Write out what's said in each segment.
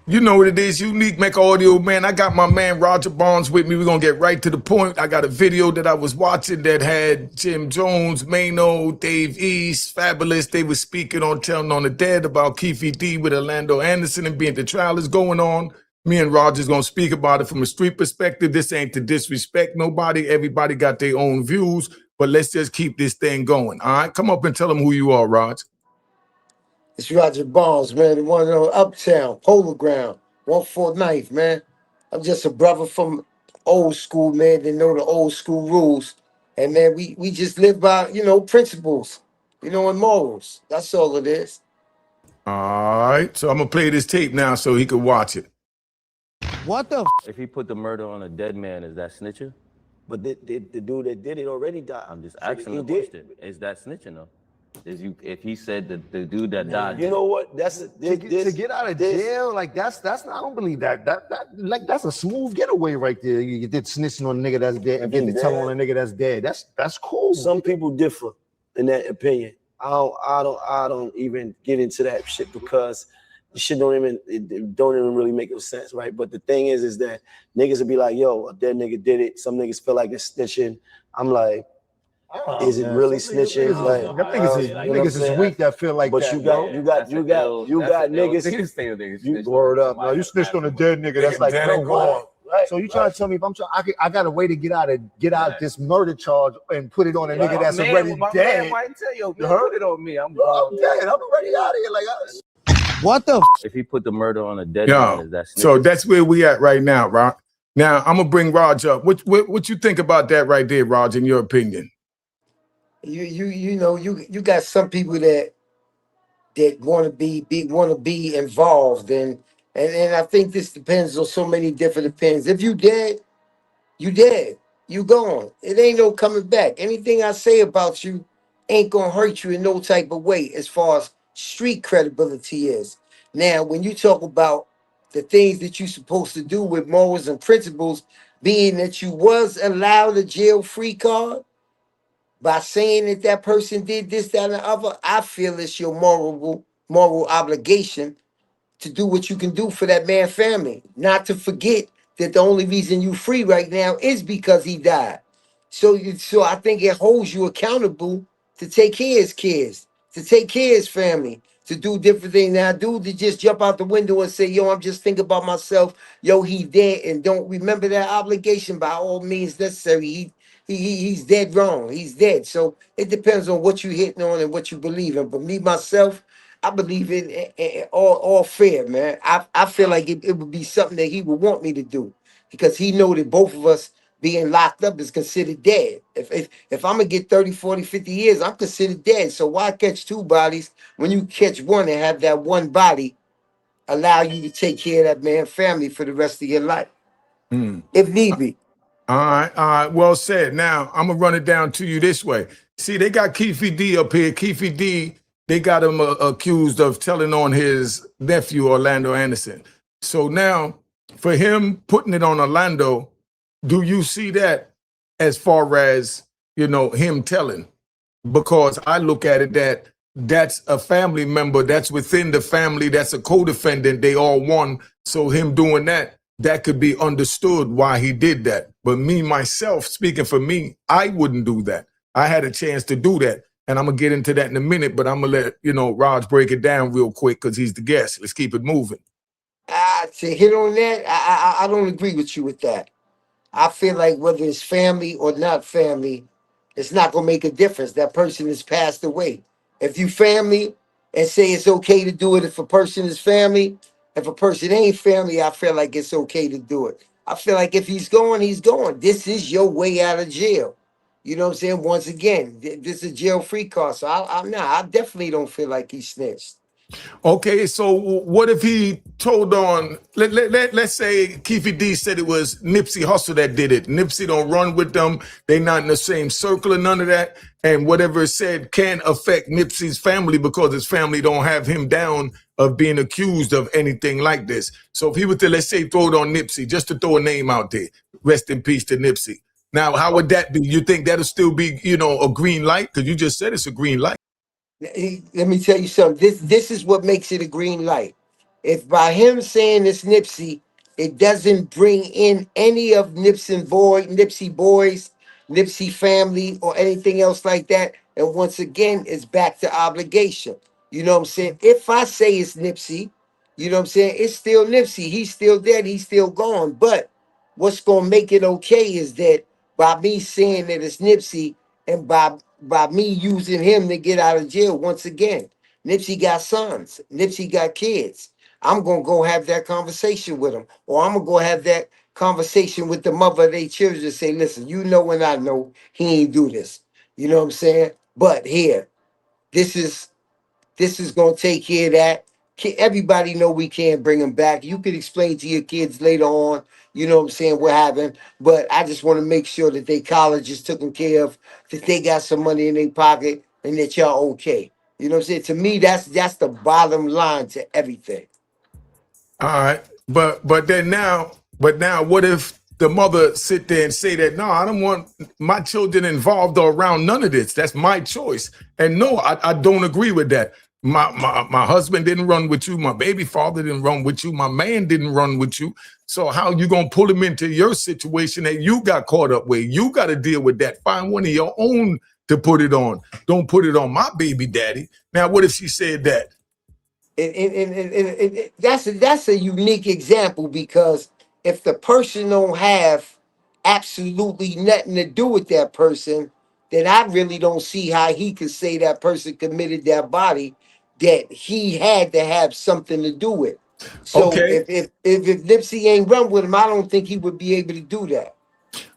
You know what it is, Unique Mecca Audio, man. I got my man Roger Bonds with me. We're going to get right to the point. I got a video that I was watching that had Jim Jones, Maino, Dave East, Fabolous. They were speaking on Telling on the Dead about Keffe D with Orlando Anderson and being the trial is going on. Me and Roger's going to speak about it from a street perspective. This ain't to disrespect nobody. Everybody got their own views, but let's just keep this thing going. All right, come up and tell them who you are, Rog. It's Roger Bonds, man, the one on Uptown, Polo Ground, 149th, man. I'm just a brother from old school, man. They know the old school rules. And, man, we just live by, principles, and morals. That's all it is. All right, so I'm going to play this tape now so he can watch it. What the? If he put the murder on a dead man, is that snitching? But the dude that did it already died. I'm just asking the question. Is that snitching though? If he said that the dude that died, you know what? That's to get out of jail, like that's not. I don't believe that. Like that's a smooth getaway right there. You did snitching on a nigga that's dead and getting to tell on a nigga that's dead. That's cool. Some people differ in that opinion. I don't even get into that shit because the shit don't even really make no sense, right? But the thing is that niggas will be like, yo, a dead nigga did it. Some niggas feel like it's snitching. I'm like, is it really snitching? Like, niggas is weak that feel like but that. You got niggas. You word up. No, you snitched on a dead nigga. That's like, bro, what? Right, so you trying to tell me if I got a way to get out this murder charge and put it on a nigga that's already dead? Man might tell you put it on me. I'm dead. I'm already out of here. Like, what the? If he put the murder on a dead man, is that snitching? So that's where we at right now, Rock. Now I'm gonna bring Raj up. What you think about that right there, Raj? In your opinion? You got some people that want to be involved and I think this depends on so many different opinions. If you dead, you dead. You gone. It ain't no coming back. Anything I say about you ain't gonna hurt you in no type of way as far as street credibility is. Now, when you talk about the things that you're supposed to do with morals and principles, being that you was allowed a jail-free card, by saying that person did this, that, and the other, I feel it's your moral obligation to do what you can do for that man's family. Not to forget that the only reason you free right now is because he died. So I think it holds you accountable to take care of his kids, to take care of his family, to do different things. Now, dude, to just jump out the window and say, yo, I'm just thinking about myself. Yo, he dead, and don't remember that obligation by all means necessary. He's dead wrong. He's dead. So it depends on what you're hitting on and what you believe in. But me, myself, I believe in all fair, man. I feel like it would be something that he would want me to do because he know that both of us being locked up is considered dead. If I'm going to get 30, 40, 50 years, I'm considered dead. So why catch two bodies when you catch one and have that one body allow you to take care of that man's family for the rest of your life, if need be? All right, well said. Now, I'm going to run it down to you this way. See, they got Keffe D up here. Keffe D, they got him accused of telling on his nephew, Orlando Anderson. So now, for him putting it on Orlando, do you see that as far as, him telling? Because I look at it that's a family member, that's within the family, that's a co-defendant, they all won. So him doing that could be understood why he did that. But me, myself, speaking for me, I wouldn't do that. I had a chance to do that. And I'm going to get into that in a minute, but I'm going to let, Raj break it down real quick because he's the guest. Let's keep it moving. To hit on that, I don't agree with you with that. I feel like whether it's family or not family, it's not going to make a difference. That person has passed away. If you family and say it's okay to do it if a person is family, if a person ain't family, I feel like it's okay to do it. I feel like if he's going, he's going. This is your way out of jail. You know what I'm saying? Once again, this is a jail-free card. So I definitely don't feel like he snitched. Okay, so what if he told on, let's say Keffe D said it was Nipsey Hussle that did it. Nipsey don't run with them. They not in the same circle and none of that. And whatever it said can't affect Nipsey's family because his family don't have him down of being accused of anything like this. So if he were to, let's say, throw it on Nipsey, just to throw a name out there, rest in peace to Nipsey. Now, how would that be? You think that'll still be, a green light? Because you just said it's a green light. Let me tell you something. This is what makes it a green light. If by him saying it's Nipsey, it doesn't bring in any of Nipsey boys, Nipsey family, or anything else like that, and once again, it's back to obligation. You know what I'm saying? If I say it's Nipsey, you know what I'm saying? It's still Nipsey. He's still dead. He's still gone. But what's gonna make it okay is that by me saying that it's Nipsey and by me using him to get out of jail once again, Nipsey got sons. Nipsey got kids. I'm gonna go have that conversation with him, or I'm gonna go have that conversation with the mother of their children and say, listen, you know and I know he ain't do this. You know what I'm saying? But here, this is gonna take care of that. Everybody know we can't bring him back. You could explain to your kids later on, you know what I'm saying, what happened. But I just want to make sure that their college is taken care of, that they got some money in their pocket, and that y'all okay. You know what I'm saying? To me, that's the bottom line to everything. All right, but now, what if the mother sit there and say that no, I don't want my children involved or around none of this. That's my choice. And no, I don't agree with that. My husband didn't run with you. My baby father didn't run with you. My man didn't run with you. So how you gonna pull him into your situation that you got caught up with? You got to deal with that. Find one of your own to put it on. Don't put it on my baby daddy. Now, what if she said that? And that's a unique example, because if the person don't have absolutely nothing to do with that person, then I really don't see how he could say that person committed that body that he had to have something to do with. So Okay. if Nipsey ain't run with him, I don't think he would be able to do that.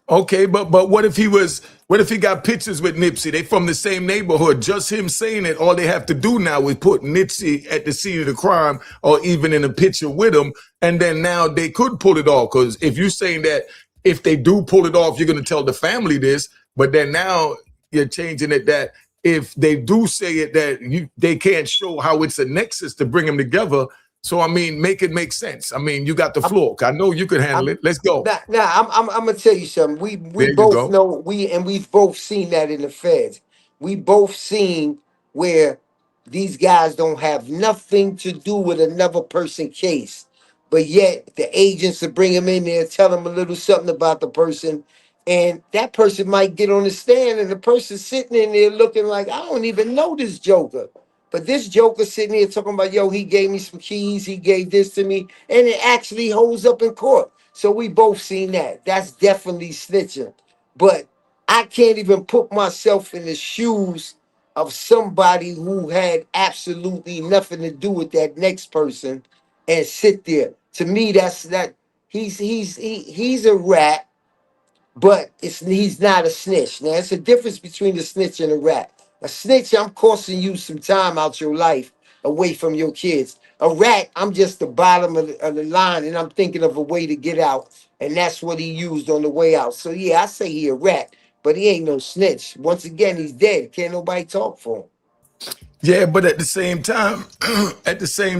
Okay, but what if he got pictures with Nipsey? They from the same neighborhood. Just him saying it, all they have to do now is put Nipsey at the scene of the crime or even in a picture with him, and then now they could pull it off. Because if you're saying that if they do pull it off, you're gonna tell the family this, but then now you're changing it that if they do say it that they can't show how it's a nexus to bring them together. So I mean, make it make sense. I mean, you got the floor. I know you can handle it. Let's go. I'm gonna tell you something. We There you both go. know we've both seen that in the feds. We both seen where these guys don't have nothing to do with another person case, but yet the agents will bring them in there, tell them a little something about the person, and that person might get on the stand, and the person sitting in there looking like, I don't even know this Joker. But this Joker sitting here talking about, yo, he gave me some keys, he gave this to me, and it actually holds up in court. So we both seen that. That's definitely snitching. But I can't even put myself in the shoes of somebody who had absolutely nothing to do with that next person and sit there. To me, that's that he's a rat, but he's not a snitch. Now, it's a difference between a snitch and a rat. A snitch, I'm costing you some time out your life away from your kids. A rat, I'm just the bottom of the line, and I'm thinking of a way to get out, and that's what he used on the way out. So yeah, I say he a rat, but he ain't no snitch. Once again, he's dead. Can't nobody talk for him. Yeah, but at the same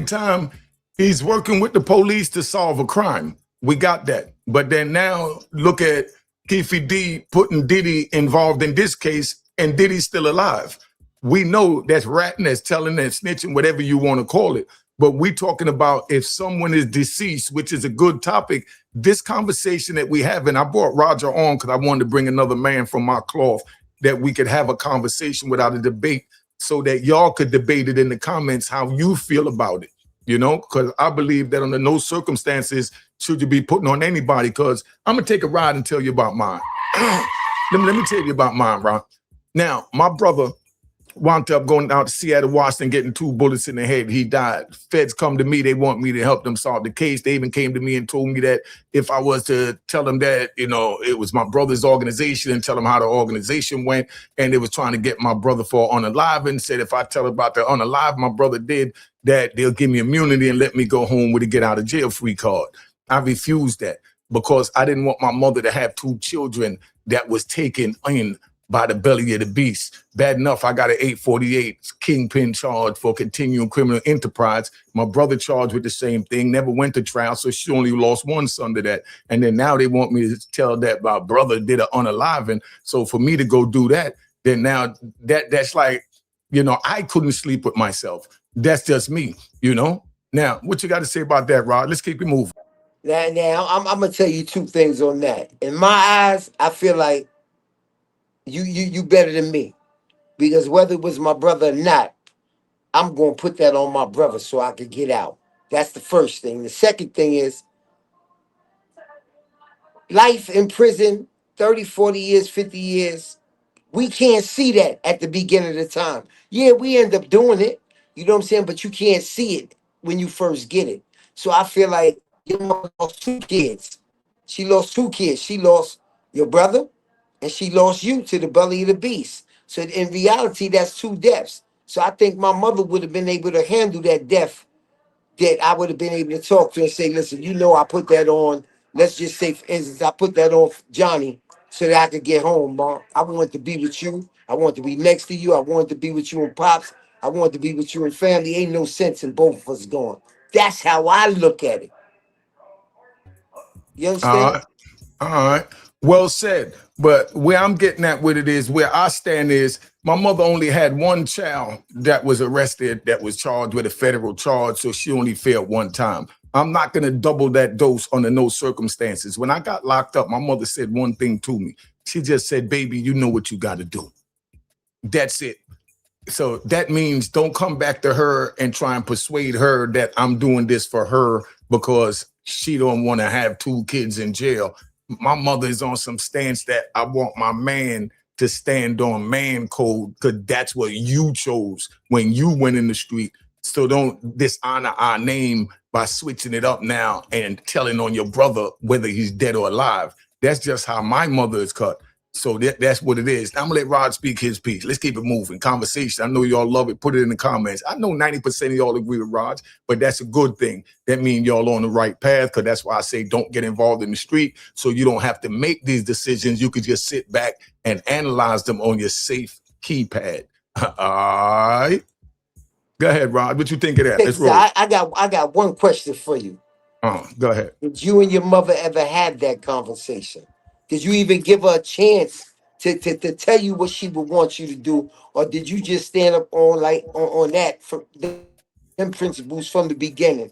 time, he's working with the police to solve a crime. We got that. But then now look at Keffe D putting Diddy involved in this case, and Diddy's still alive. We know that's ratting, that's telling, that's snitching, whatever you want to call it. But we talking about if someone is deceased, which is a good topic. This conversation that we have, and I brought Roger on because I wanted to bring another man from my cloth that we could have a conversation without a debate, so that y'all could debate it in the comments how you feel about it, you know, because I believe that under no circumstances should you be putting on anybody, because I'm going to take a ride and tell you about mine. let me tell you about mine, Ron. Now, my brother wound up going out to Seattle, Washington, getting 2 bullets in the head. He died. Feds come to me. They want me to help them solve the case. They even came to me and told me that if I was to tell them that, you know, it was my brother's organization and tell them how the organization went, and they was trying to get my brother for unalive, and said if I tell about the unalive my brother did, that they'll give me immunity and let me go home with a get out of jail free card. I refused that because I didn't want my mother to have 2 children that was taken in by the belly of the beast. Bad enough, I got an 848 Kingpin charge for continuing criminal enterprise. My brother charged with the same thing, never went to trial, so she only lost 1 son to that. And then now they want me to tell that my brother did an unaliving. So for me to go do that, then now that's like, you know, I couldn't sleep with myself. That's just me, you know? Now, what you got to say about that, Rod? Let's keep it moving. Now, I'm gonna tell you two things on that. In my eyes, I feel like you better than me, because whether it was my brother or not, I'm gonna put that on my brother so I could get out. That's the first thing. The second thing is life in prison, 30, 40 years, 50 years. We can't see that at the beginning of the time. Yeah, we end up doing it. You know what I'm saying? But you can't see it when you first get it. So I feel like your mother lost two kids. She lost two kids. She lost your brother and she lost you to the belly of the beast. So in reality, that's two deaths. So I think my mother would have been able to handle that death, that I would have been able to talk to and say, listen, I put that on. Let's just say, for instance, I put that on for Johnny so that I could get home, Mom. I want to be with you. I want to be next to you. I want to be with you and Pops. I want to be with you and family. Ain't no sense in both of us going. That's how I look at it. You All understand? right. All right. Well said. But where I'm getting at with it is where I stand is my mother only had one child that was arrested, that was charged with a federal charge. So she only failed one time. I'm not going to double that dose under no circumstances. When I got locked up, my mother said one thing to me. She just said, baby, you know what you got to do. That's it. So that means don't come back to her and try and persuade her that I'm doing this for her because she don't want to have two kids in jail. My mother is on some stance that I want my man to stand on man code because that's what you chose when you went in the street. So don't dishonor our name by switching it up now and telling on your brother whether he's dead or alive. That's just how my mother is cut. So that's what it is. I'm gonna let Rod speak his piece. Let's keep it moving. Conversation. I know y'all love it. Put it in the comments. I know 90% of y'all agree with Rod, but that's a good thing. That means y'all on the right path, because that's why I say don't get involved in the street, so you don't have to make these decisions. You could just sit back and analyze them on your safe keypad. All right. Go ahead, Rod. What you think of that? Let's roll. I got one question for you. Go ahead. Did you and your mother ever have that conversation? Did you even give her a chance to tell you what she would want you to do? Or did you just stand up on that for them principles from the beginning?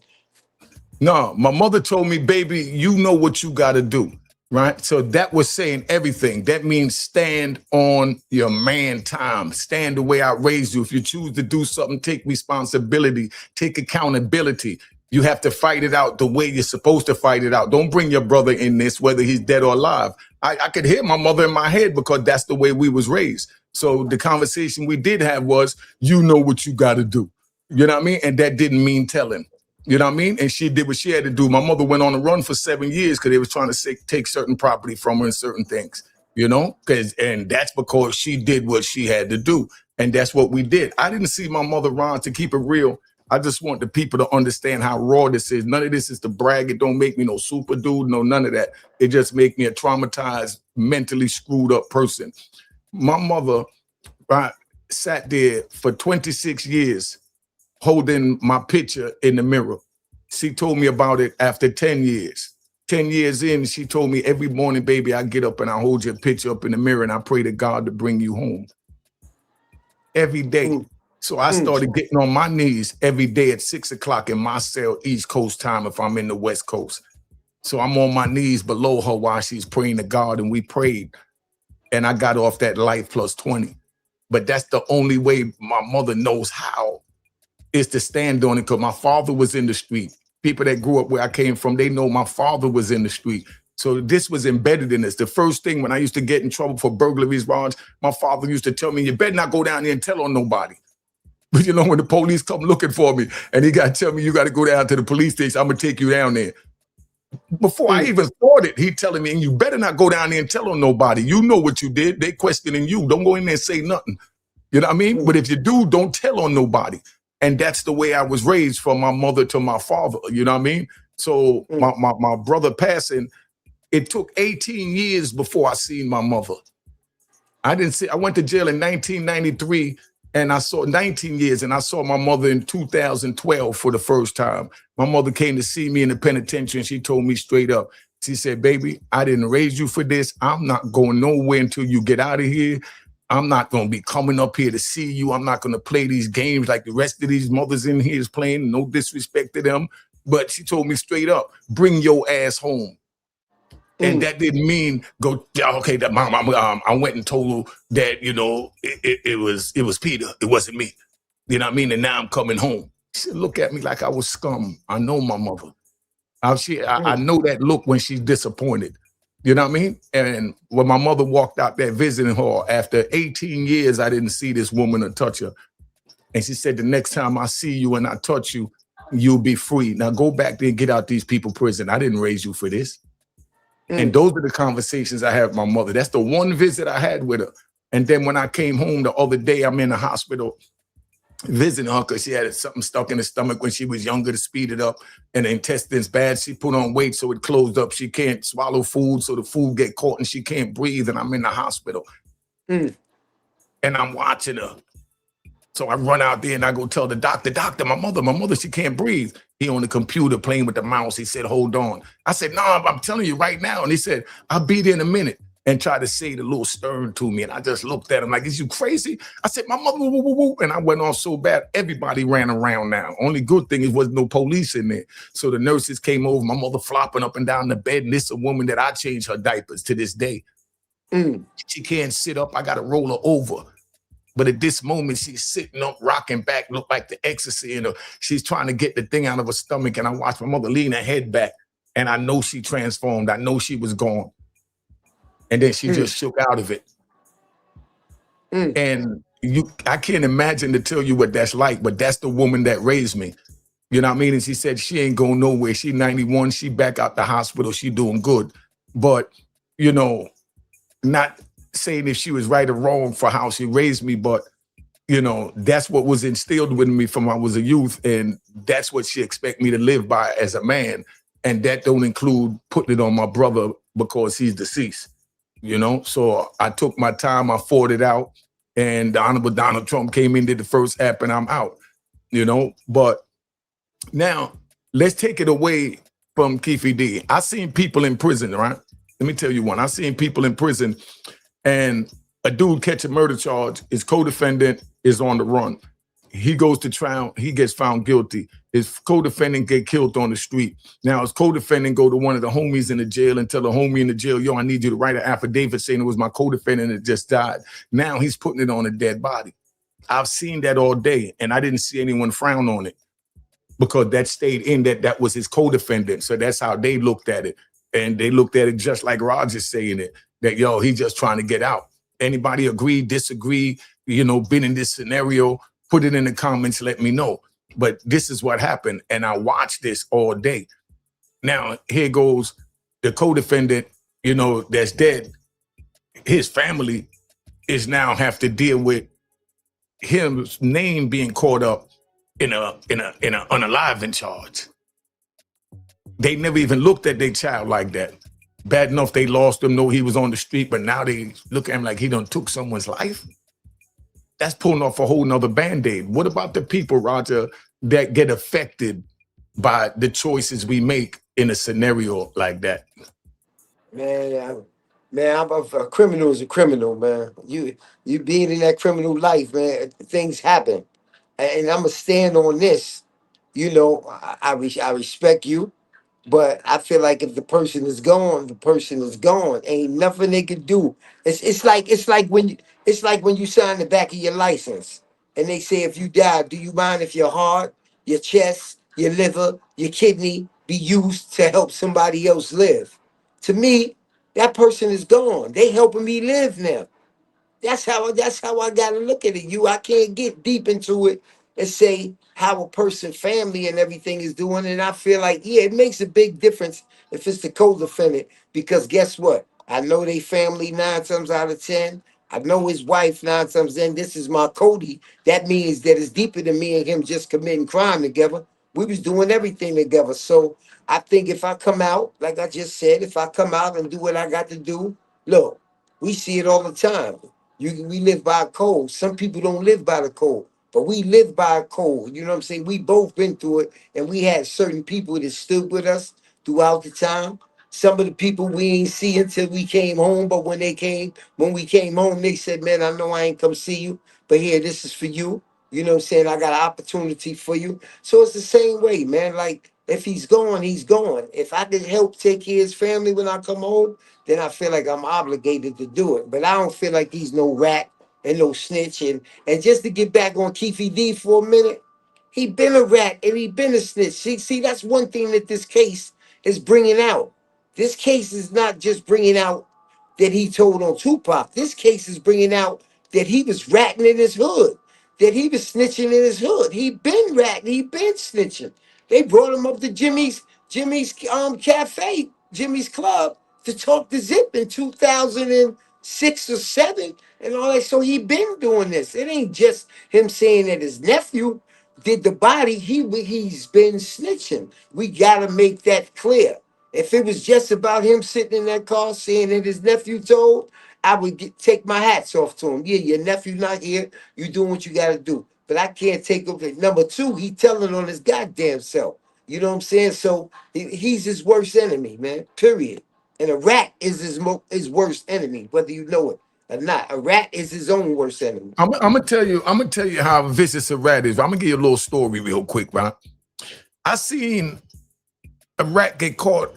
No, my mother told me, baby, you know what you got to do, right? So that was saying everything. That means stand on your man time. Stand the way I raised you. If you choose to do something, take responsibility, take accountability. You have to fight it out the way you're supposed to fight it out. Don't bring your brother in this, whether he's dead or alive. I could hear my mother in my head because that's the way we was raised. So the conversation we did have was, you know what you got to do. You know what I mean? And that didn't mean telling. You know what I mean? And she did what she had to do. My mother went on a run for 7 years because they was trying to take certain property from her and certain things, you know, and that's because she did what she had to do. And that's what we did. I didn't see my mother, Ron, to keep it real. I just want the people to understand how raw this is. None of this is to brag. It don't make me no super dude, no none of that. It just make me a traumatized, mentally screwed up person. My mother sat there for 26 years holding my picture in the mirror. She told me about it after 10 years. 10 years in, she told me every morning, baby, I get up and I hold your picture up in the mirror and I pray to God to bring you home. Every day. So I started getting on my knees every day at 6 o'clock in my cell, East Coast time, if I'm in the West Coast. So I'm on my knees below her while she's praying to God, and we prayed. And I got off that life plus 20. But that's the only way my mother knows how, is to stand on it, because my father was in the street. People that grew up where I came from, they know my father was in the street. So this was embedded in us. The first thing when I used to get in trouble for burglaries, Ron, my father used to tell me, you better not go down there and tell on nobody. But you know, when the police come looking for me and he got to tell me, you got to go down to the police station, I'm going to take you down there. Before I even thought it, he telling me, and you better not go down there and tell on nobody. You know what you did. They questioning you. Don't go in there and say nothing. You know what I mean? But if you do, don't tell on nobody. And that's the way I was raised, from my mother to my father. You know what I mean? So my brother passing, it took 18 years before I seen my mother. I went to jail in 1993, and I saw 19 years, and I saw my mother in 2012 for the first time. My mother came to see me in the penitentiary, and she told me straight up, she said, baby, I didn't raise you for this. I'm not going nowhere until you get out of here. I'm not going to be coming up here to see you. I'm not going to play these games like the rest of these mothers in here is playing. No disrespect to them. But she told me straight up, bring your ass home. And that didn't mean go, okay, that mom, I went and told her that, you know, it was Peter. It wasn't me. You know what I mean? And now I'm coming home. She said, look at me like I was scum. I know my mother. I know that look when she's disappointed. You know what I mean? And when my mother walked out there visiting her, after 18 years, I didn't see this woman or touch her. And she said, the next time I see you and I touch you, you'll be free. Now go back there and get out these people prison. I didn't raise you for this. And those are the conversations I had with my mother. That's the one visit I had with her. And then when I came home the other day, I'm in the hospital visiting her because she had something stuck in her stomach when she was younger to speed it up. And the intestines bad. She put on weight, so it closed up. She can't swallow food, so the food get caught and she can't breathe. And I'm in the hospital. And I'm watching her. So I run out there and I go tell the doctor, my mother, she can't breathe. He on the computer playing with the mouse. He said, hold on. I said, no, I'm telling you right now. And he said, I'll be there in a minute, and tried to say it a little stern to me. And I just looked at him like, is you crazy? I said, my mother, woo, woo, woo. And I went on so bad. Everybody ran around now. Only good thing is wasn't no police in there. So the nurses came over, my mother flopping up and down the bed. And this is a woman that I changed her diapers to this day. She can't sit up. I got to roll her over. But at this moment, she's sitting up, rocking back, look like the ecstasy in her. She's trying to get the thing out of her stomach. And I watched my mother lean her head back. And I know she transformed. I know she was gone. And then she just shook out of it. And I can't imagine to tell you what that's like, but that's the woman that raised me. You know what I mean? And she said she ain't going nowhere. She 91. She back out the hospital. She doing good. But, you know, not saying if she was right or wrong for how she raised me, but, you know, that's what was instilled with me from when I was a youth. And that's what she expect me to live by as a man. And that don't include putting it on my brother because he's deceased, you know? So I took my time, I fought it out, and the Honorable Donald Trump came in, did the first app, and I'm out, you know? But now let's take it away from Keffe D. I seen people in prison, right? Let me tell you one. I seen people in prison, and a dude catch a murder charge. His co-defendant is on the run. He goes to trial. He gets found guilty. His co-defendant get killed on the street. Now his co-defendant go to one of the homies in the jail and tell the homie in the jail, yo, I need you to write an affidavit saying it was my co-defendant that just died. Now he's putting it on a dead body. I've seen that all day, and I didn't see anyone frown on it because that stayed in that was his co-defendant. So that's how they looked at it. And they looked at it just like Roger's saying it, that, yo, he's just trying to get out. Anybody agree, disagree, you know, been in this scenario, put it in the comments, let me know. But this is what happened. And I watched this all day. Now, here goes the co-defendant, you know, that's dead. His family is now have to deal with his name being caught up in a unaliving charge. They never even looked at their child like that. Bad enough they lost him, know he was on the street, but now they look at him like he done took someone's life. That's pulling off a whole nother Band-Aid. What about the people, Roger, that get affected by the choices we make in a scenario like that? Man, a criminal is a criminal, man. You being in that criminal life, man, things happen. And I'm going to stand on this. You know, I respect you. But I feel like if the person is gone, the person is gone. Ain't nothing they can do. It's like when you sign the back of your license and they say if you die, do you mind if your heart, your chest, your liver, your kidney be used to help somebody else live? To me, that person is gone. They helping me live now. That's how I gotta look at it. I can't get deep into it and say how a person, family, and everything is doing. And I feel like, yeah, it makes a big difference if it's the co-defendant, because guess what? I know they family 9 times out of 10. I know his wife 9 times 10. This is my Cody. That means that it's deeper than me and him just committing crime together. We was doing everything together. So I think if I come out, like I just said, if I come out and do what I got to do, look, we see it all the time. We live by a code. Some people don't live by the code, but we live by a code. You know what I'm saying? We both been through it, and we had certain people that stood with us throughout the time. Some of the people we ain't see until we came home, but when we came home, they said, man, I know I ain't come see you, but here, this is for you. You know what I'm saying? I got an opportunity for you. So it's the same way, man. Like, if he's gone, he's gone. If I can help take care of his family when I come home, then I feel like I'm obligated to do it. But I don't feel like he's no rat and no snitch. And just to get back on Keffe D for a minute, he been a rat and he been a snitch. See, that's one thing that this case is bringing out. This case is not just bringing out that he told on Tupac. This case is bringing out that he was ratting in his hood, that he was snitching in his hood. He been ratting, he been snitching. They brought him up to Jimmy's cafe, Jimmy's club, to talk to Zip in 2006 or 7 and all that. So he been doing this. It ain't just him saying that his nephew did the body. He's been snitching. We gotta make that clear. If it was just about him sitting in that car saying that his nephew told, I would take my hats off to him. Yeah, your nephew not here. You doing what you got to do. But I can't take over it. Number two, he telling on his goddamn self. You know what I'm saying? So he's his worst enemy, man. Period. And a rat is his worst enemy, whether you know it or not. A rat is his own worst enemy. I'm gonna tell you how vicious a rat is. I'm gonna give you a little story real quick, right? I seen a rat get caught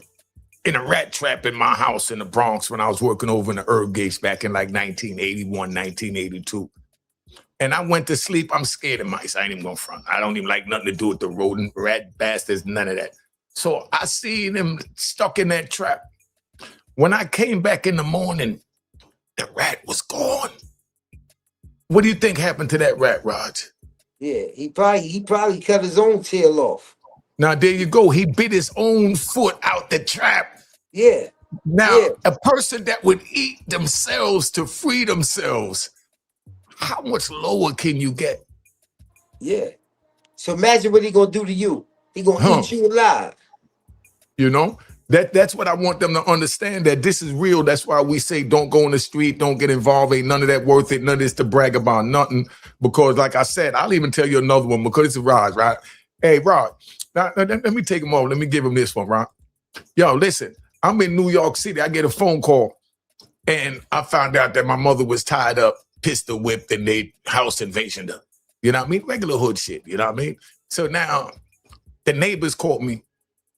in a rat trap in my house in the Bronx when I was working over in the Herb Gates back in like 1981, 1982. And I went to sleep. I'm scared of mice. I ain't even gonna front. I don't even like nothing to do with the rodent, rat bastards, none of that. So I seen him stuck in that trap. When I came back in the morning, the rat was gone. What do you think happened to that rat, Raj? Yeah, he probably cut his own tail off. Now, there you go. He bit his own foot out the trap. Yeah. Now, Yeah. a person that would eat themselves to free themselves, how much lower can you get? Yeah. So imagine what he gonna do to you. He gonna eat you alive. You know? That's what I want them to understand, that this is real. That's why we say don't go in the street, don't get involved, ain't none of that worth it, none of this to brag about, nothing. Because like I said, I'll even tell you another one because it's a Raj, right? Hey, Raj, now, let me take him over. Let me give him this one, right? Yo, listen, I'm in New York City. I get a phone call and I found out that my mother was tied up, pistol whipped, and they house invasion her. You know what I mean? Regular hood shit, you know what I mean? So now the neighbors called me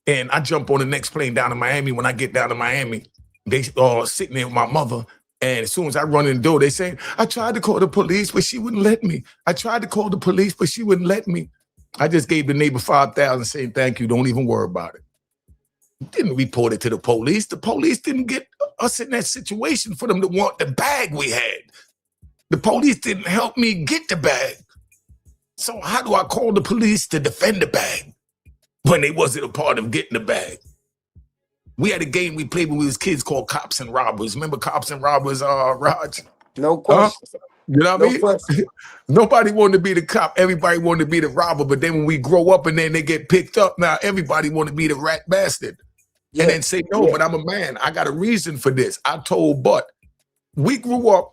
and I jump on the next plane down to Miami. When I get down to Miami, they are sitting there with my mother. And as soon as I run in the door, they say, I tried to call the police, but she wouldn't let me. I tried to call the police, but she wouldn't let me. I just gave the neighbor $5,000 saying, thank you, don't even worry about it. Didn't report it to the police. The police didn't get us in that situation for them to want the bag we had. The police didn't help me get the bag. So how do I call the police to defend the bag when they wasn't a part of getting the bag? We had a game we played when we was kids called Cops and Robbers. Remember Cops and Robbers, Raj? No question. You know what I mean? Question. Nobody wanted to be the cop. Everybody wanted to be the robber. But then when we grow up and then they get picked up, now everybody want to be the rat bastard. Yeah. And then say, no, but I'm a man. I got a reason for this. I told Butt. We grew up,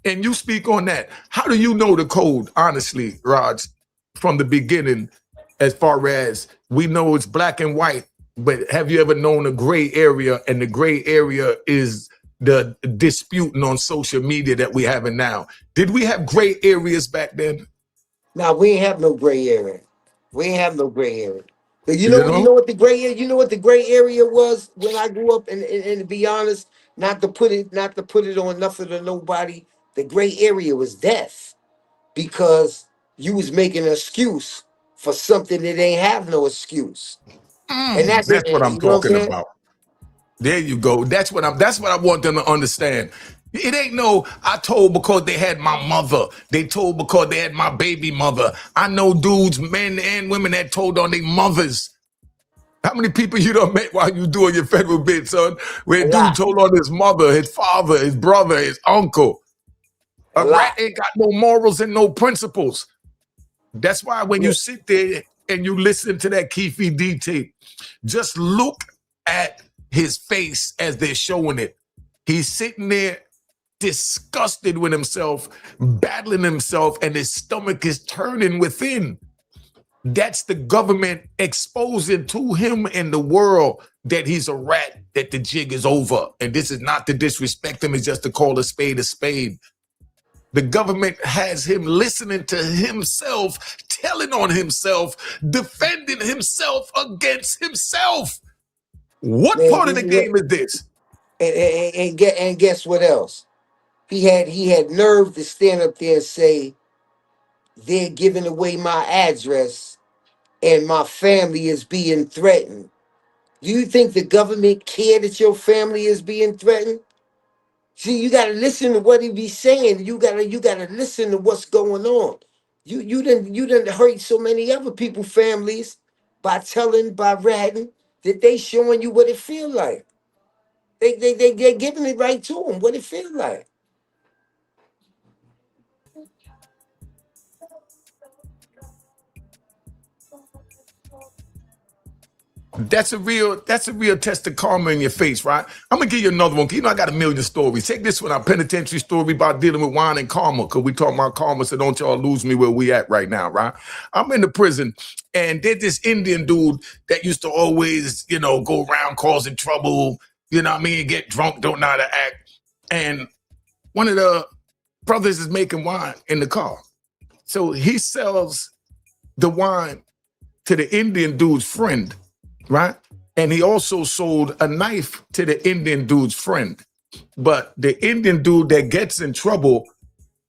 and you speak on that. How do you know the code, honestly, Raj, from the beginning, as far as we know it's black and white, but have you ever known a gray area? And the gray area is the disputing on social media that we having now. Did we have gray areas back then? No, we ain't have no gray area. We ain't have no gray area. But you know what the gray area? You know what the gray area was when I grew up? And to be honest, not to put it on nothing to nobody. The gray area was death, because you was making an excuse for something that ain't have no excuse. And that's what I'm talking about. There you go. That's what I want them to understand. It ain't no, I told because they had my mother. They told because they had my baby mother. I know dudes, men and women, that told on their mothers. How many people you done met while you doing your federal bid, son? Where a dude told on his mother, his father, his brother, his uncle. A rat ain't got no morals and no principles. That's why when you sit there and you listen to that Keffe D tape, just look at his face as they're showing it. He's sitting there disgusted with himself, battling himself, and his stomach is turning within. That's the government exposing to him and the world that he's a rat, that the jig is over. And this is not to disrespect him, it's just to call a spade a spade. The government has him listening to himself, telling on himself, defending himself against himself. What Man, part of the game is this? and guess what else? He had nerve to stand up there and say they're giving away my address and my family is being threatened. Do you think the government care that your family is being threatened? See, you gotta listen to what he be saying. You gotta listen to what's going on. You didn't hurt so many other people families by ratting that they showing you what it feel like. They're giving it right to them, what it feel like. That's a real test of karma in your face, right? I'm gonna give you another one. You know, I got a million stories. Take this one, our penitentiary story about dealing with wine and karma, because we talk about karma, so don't y'all lose me where we at right now, right? I'm in the prison, and there's this Indian dude that used to always, go around causing trouble, you know what I mean, get drunk, don't know how to act. And one of the brothers is making wine in the car. So he sells the wine to the Indian dude's friend, right? And he also sold a knife to the Indian dude's friend. But the Indian dude that gets in trouble,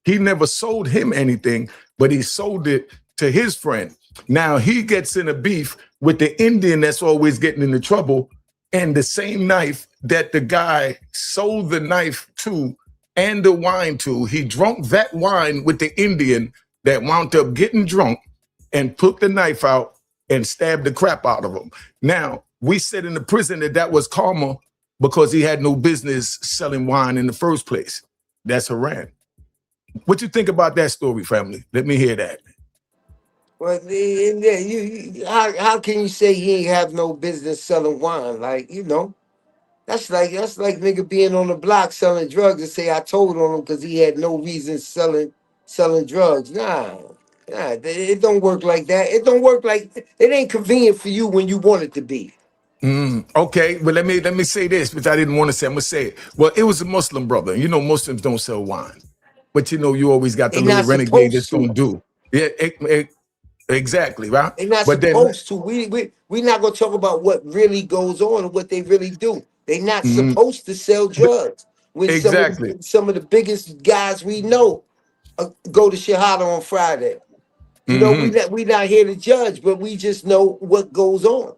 he never sold him anything, but he sold it to his friend. Now he gets in a beef with the Indian that's always getting into trouble, and the same knife that the guy sold the knife to and the wine to, he drunk that wine with the Indian that wound up getting drunk and took the knife out and stabbed the crap out of him. Now, we said in the prison that was karma because he had no business selling wine in the first place. That's Haran. What you think about that story, family? Let me hear that. Well, how can you say he ain't have no business selling wine? Like, that's like nigga being on the block selling drugs and say I told on him because he had no reason selling drugs. Nah, it don't work like that. It don't work like it ain't convenient for you when you want it to be. Okay, but let me say this, which I didn't want to say. I'm gonna say it. Well, it was a Muslim brother. Muslims don't sell wine, but you always got the They little not renegade that's supposed gonna to. do. Yeah, exactly, right? They not But then, supposed to. We not gonna talk about what really goes on and what they really do. They not mhm, supposed to sell drugs. When exactly. some of the biggest guys we know go to Shahada on Friday. Mhm. We not here to judge, but we just know what goes on.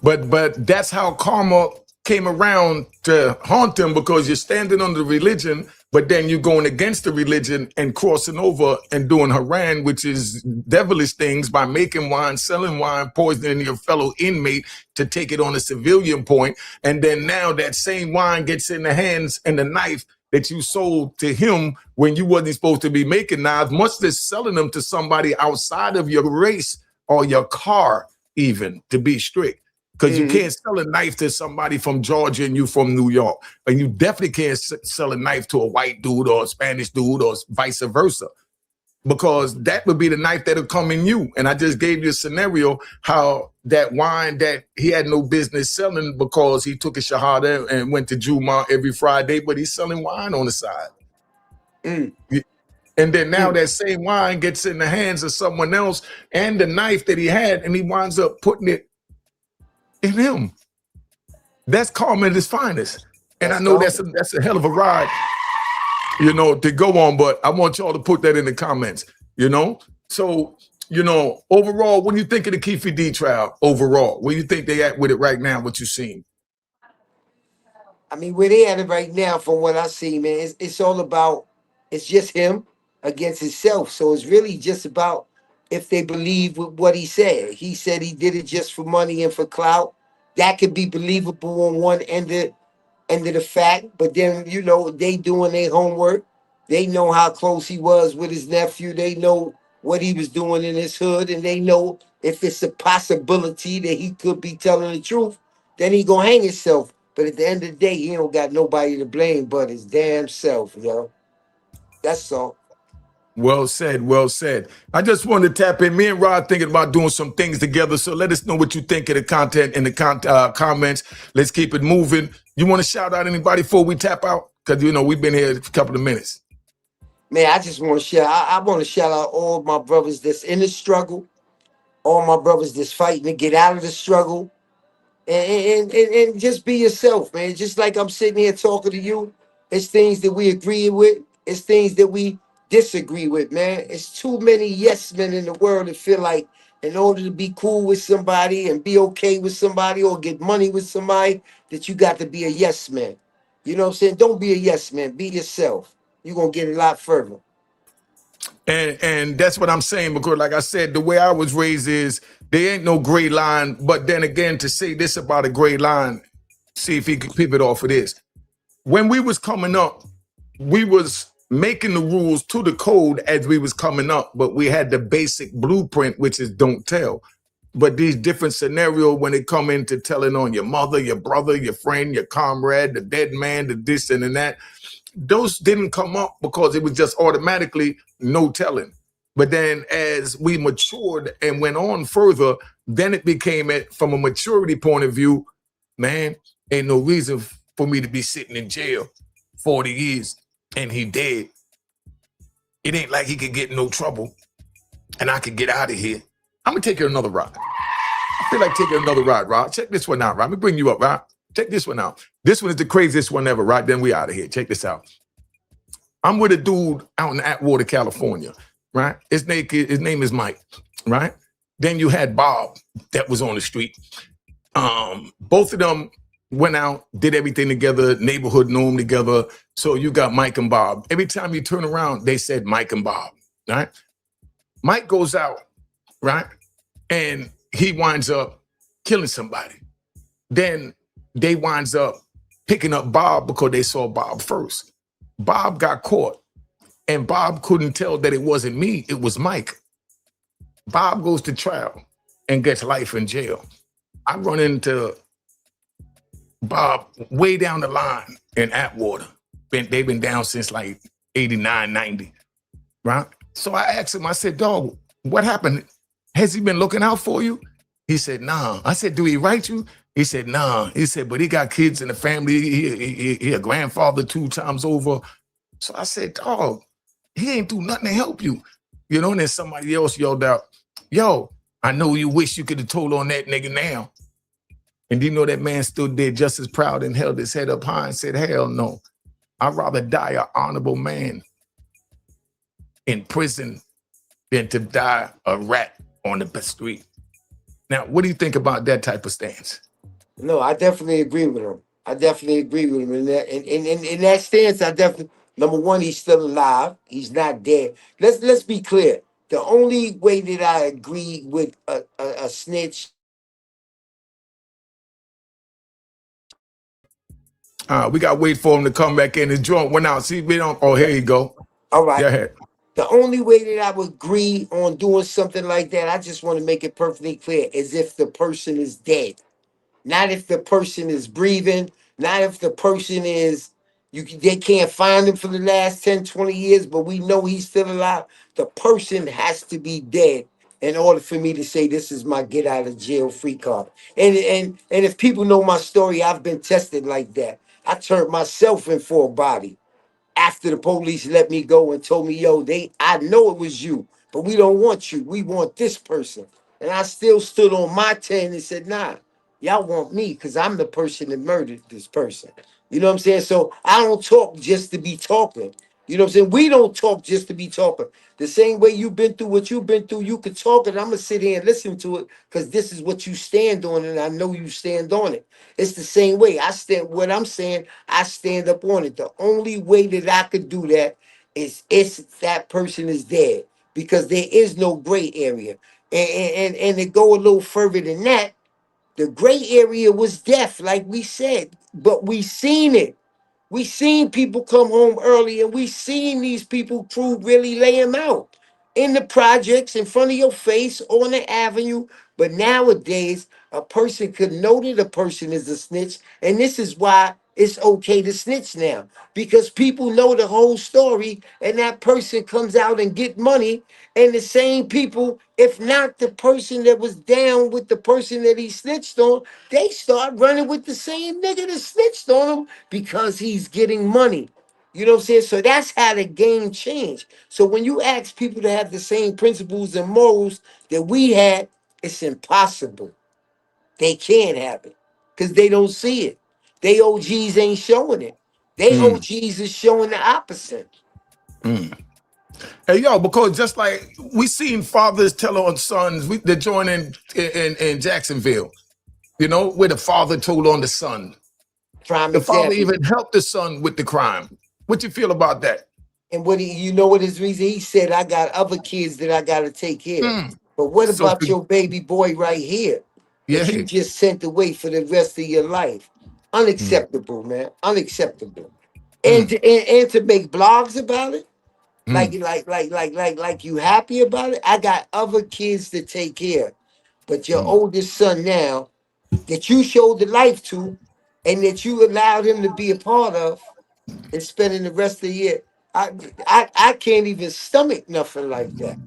But that's how karma came around to haunt him, because you're standing under religion, but then you're going against the religion and crossing over and doing Haran, which is devilish things by making wine, selling wine, poisoning your fellow inmate to take it on a civilian point. And then now that same wine gets in the hands and the knife that you sold to him when you wasn't supposed to be making knives, much less selling them to somebody outside of your race or your car, even, to be strict. Because you can't sell a knife to somebody from Georgia and you from New York. And you definitely can't sell a knife to a white dude or a Spanish dude or vice versa, because that would be the knife that'll come in you. And I just gave you a scenario how that wine that he had no business selling because he took a shahada and went to Juma every Friday, but he's selling wine on the side. Mm. And then now that same wine gets in the hands of someone else and the knife that he had, and he winds up putting it in him. That's karma at its finest. And I know that's a hell of a ride, to go on, but I want y'all to put that in the comments, So, overall, what do you think of the Keffe D trial overall? Where do you think they at with it right now, what you've seen? I mean, where they at it right now, from what I see, man, it's all about, it's just him against himself. So it's really just about if they believe what he said. He said he did it just for money and for clout. That could be believable on one end of the fact, but then they doing their homework. They know how close he was with his nephew. They know what he was doing in his hood, and they know if it's a possibility that he could be telling the truth, then he gonna hang himself. But at the end of the day, he don't got nobody to blame but his damn self, yo. That's all. Well said, well said. I just wanted to tap in. Me and Rod thinking about doing some things together. So let us know what you think of the content in the comments. Let's keep it moving. You want to shout out anybody before we tap out? Because, you know, we've been here a couple of minutes. Man, I just want to share. I want to shout out all my brothers that's in the struggle, all my brothers that's fighting to get out of the struggle, and just be yourself, man. Just like I'm sitting here talking to you, it's things that we agree with, it's things that we disagree with, man. It's too many yes men in the world that feel like in order to be cool with somebody and be okay with somebody or get money with somebody, that you got to be a yes man. You know what I'm saying? Don't be a yes man. Be yourself. You're gonna get a lot further. And that's what I'm saying, because like I said, the way I was raised is there ain't no gray line. But then again, to say this about a gray line, see if he can pivot off of this. When we was coming up, we was making the rules to the code as we was coming up, but we had the basic blueprint, which is don't tell. But these different scenarios when it come into telling on your mother, your brother, your friend, your comrade, the dead man, the this and that, those didn't come up because it was just automatically no telling. But then as we matured and went on further, then it became from a maturity point of view, man, ain't no reason for me to be sitting in jail 40 years and he dead. It ain't like he could get in no trouble and I could get out of here. I'm gonna take you another ride. I feel like taking another ride, Rod. Check this one out, Rod. Let me bring you up, Rod. Check this one out. This one is the craziest one ever, right? Then we out of here. Check this out. I'm with a dude out in Atwater, California, right? His name is Mike, right? Then you had Bob that was on the street. Both of them went out, did everything together, neighborhood knew them together. So you got Mike and Bob. Every time you turn around, they said Mike and Bob, right? Mike goes out, right? And he winds up killing somebody. Then they winds up picking up Bob because they saw Bob first. Bob got caught and Bob couldn't tell that it wasn't me, it was Mike. Bob goes to trial and gets life in jail. I run into Bob way down the line in Atwater. They've been down since like 89, 90, right? So I asked him, I said, dog, what happened? Has he been looking out for you? He said, nah. I said, do he write you? He said, nah. He said, but he got kids in the family. He a grandfather 2 times over. So I said, dog, he ain't do nothing to help you. You know, and then somebody else yelled out, yo, I know you wish you could have told on that nigga now. And you know that man stood there just as proud and held his head up high and said, hell no. I'd rather die an honorable man in prison than to die a rat on the street. Now, what do you think about that type of stance? No, I definitely agree with him. I definitely agree with him in that. In that stance, I definitely, number one, he's still alive. He's not dead. Let's be clear. The only way that I agree with a snitch. We got to wait for him to come back in. His joint went out. See, we don't. Oh, here you go. All right. Go ahead. The only way that I would agree on doing something like that, I just want to make it perfectly clear, is if the person is dead. Not if the person is breathing, not if the person is, they can't find him for the last 10, 20 years, but we know he's still alive. The person has to be dead in order for me to say this is my get out of jail free card. And if people know my story, I've been tested like that. I turned myself in for a body after the police let me go and told me, yo, I know it was you, but we don't want you. We want this person. And I still stood on my 10 and said, nah, y'all want me because I'm the person that murdered this person. You know what I'm saying? So I don't talk just to be talking. You know what I'm saying? We don't talk just to be talking. The same way you've been through what you've been through, you could talk and I'm going to sit here and listen to it because this is what you stand on and I know you stand on it. It's the same way. What I'm saying, I stand up on it. The only way that I could do that is if that person is dead because there is no gray area. And to go a little further than that, the gray area was death, like we said, but we seen it. We seen people come home early and we seen these people crew really lay them out in the projects in front of your face on the avenue. But nowadays, a person could know that a person is a snitch. And this is why it's okay to snitch now because people know the whole story and that person comes out and get money and the same people, if not the person that was down with the person that he snitched on, they start running with the same nigga that snitched on him because he's getting money. You know what I'm saying? So that's how the game changed. So when you ask people to have the same principles and morals that we had, it's impossible. They can't have it because they don't see it. They OGs ain't showing it. They OGs is showing the opposite. Hey, yo, because just like we seen fathers tell on sons, they're joining in Jacksonville, you know, where the father told on the son. Prime The father example. even helped the son with the crime. What you feel about that? And you know what his reason? He said, I got other kids that I got to take care of. But what So, about your baby boy right here that you yeah. just sent away for the rest of your life? Unacceptable, man. Unacceptable. And to make blogs about it, like you happy about it? I got other kids to take care of. But your oldest son now that you showed the life to and that you allowed him to be a part of and spending the rest of the year, I can't even stomach nothing like that.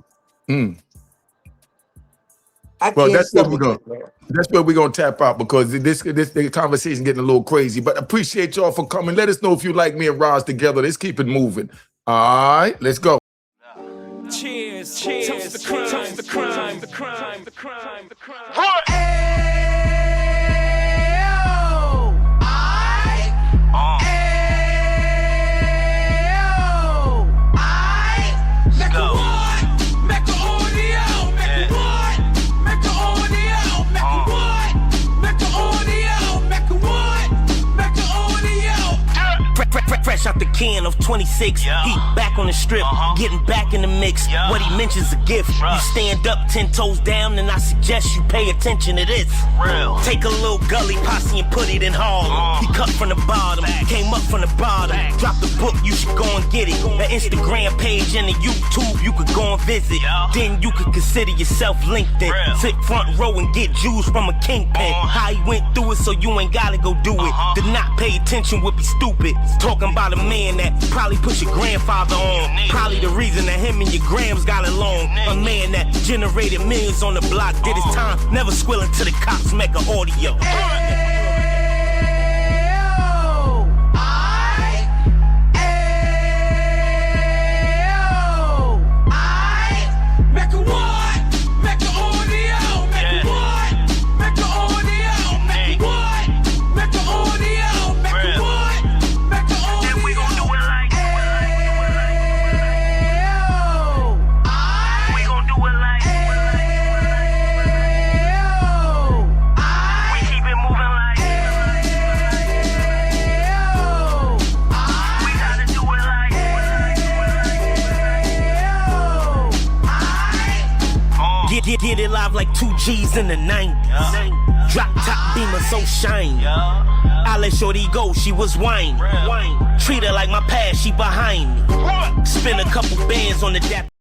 I Well, can't stomach it, man. that's where we're gonna tap out because this the conversation getting a little crazy. But appreciate y'all for coming. Let us know if you like me and Roz together. Let's keep it moving. All right, let's go. Cheers, cheers, toast the crime, toast the crime, the crime, the crime, the crime. Fresh out the can of 26, he back on the strip, getting back in the mix. What he mentions a gift. You stand up 10 toes down, and I suggest you pay attention to this. Take a little gully posse and put it in Harlem. He cut from the bottom, came up from the bottom. Drop the book, you should go and get it. The Instagram page and the YouTube, you could go and visit. Then you could consider yourself LinkedIn. Sit front row and get Jews from a Kingpin. How he went through it, so you ain't gotta go do it. To not pay attention would be stupid. Talking about a man that probably put your grandfather on. Probably the reason that him and your grams got along. A man that generated millions on the block, did his time, never squealing to the cops make an audio. Get it live like 2 G's in the 90s. Drop top beamer so shiny. I let shorty go, she was whining. Treat her like my past, she behind me. Spin a couple bands on the dap.